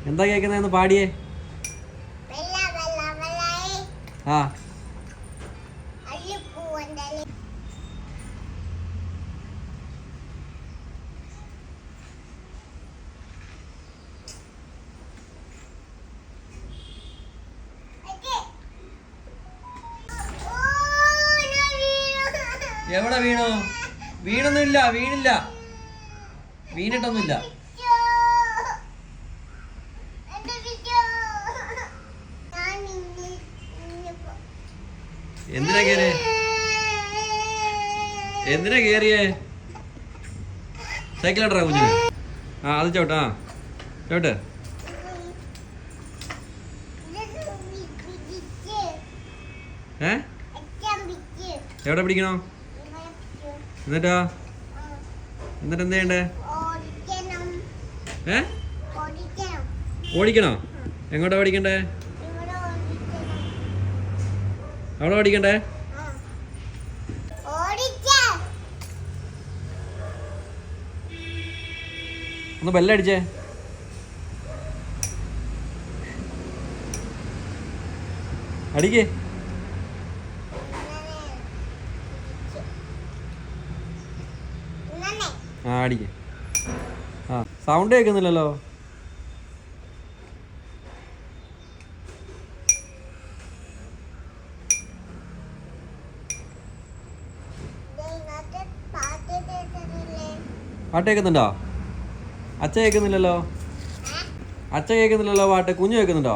എന്താ കേൾക്കുന്നതെന്ന് പാടിയേ. ആ എവിടെ വീണു? വീണൊന്നുമില്ല, വീണില്ല, വീണിട്ടൊന്നുമില്ല. എന്തിനാ കേറിയേ? എന്തിനാ കേറിയേ? സൈക്കിളോട്ടാ കുഞ്ഞിന്. ആ അത് ചോട്ടാ, ചോട്ട്. എവിടെ പിടിക്കണോ? എന്നിട്ടോ? എന്നിട്ട് എന്ത് ചെയ്യണ്ടേ? ഓടിക്കണോ? എങ്ങോട്ടാ ഓടിക്കണ്ടേ? അവിടെ ഓടിക്കണ്ടേ? ഒന്ന് ബെല്ലടിച്ചേ. അടിക്കേ. ആ അടിക്കേ. ആ സൗണ്ട് കേൾക്കുന്നില്ലല്ലോ. പാട്ട് കേൾക്കുന്നുണ്ടോ? അച്ഛ കേൾക്കുന്നില്ലല്ലോ. അച്ഛ കേൾക്കുന്നില്ലല്ലോ പാട്ട്. കുഞ്ഞു കേൾക്കുന്നുണ്ടോ?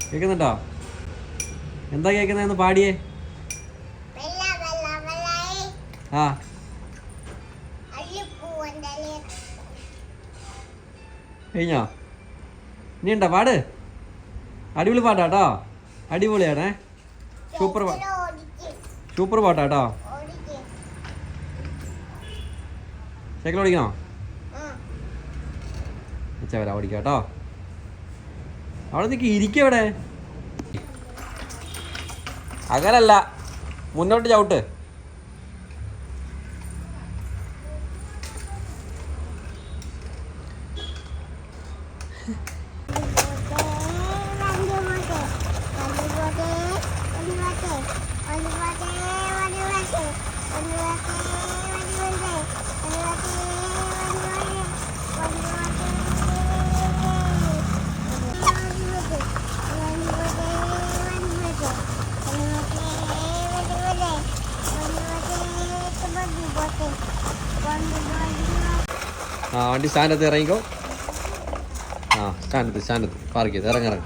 കേൾക്കുന്നുണ്ടോ? എന്താ കേൾക്കുന്നതെന്ന് പാടിയേ. ആ കഴിഞ്ഞോ? ഇനി ഉണ്ടോ പാട്? അടിപൊളി പാട്ടാട്ടോ, അടിപൊളിയാണേ. സൂപ്പർ സൂപ്പർ പാട്ടാട്ടോ. സൈക്കിൾ ഓടിക്കണോ? അച്ഛാ വരാം, ഓടിക്കാം കേട്ടോ. അവിടെ നിൽക്കി, ഇരിക്കവിടെ. അങ്ങനല്ല, മുന്നോട്ട് ചവിട്ട്. ആ വണ്ടി സ്റ്റാൻഡത്ത് ഇറങ്ങിക്കോ. ആ സ്റ്റാൻഡത്ത് പാർക്ക് ചെയ്ത് ഇറങ്ങിറങ്ങ.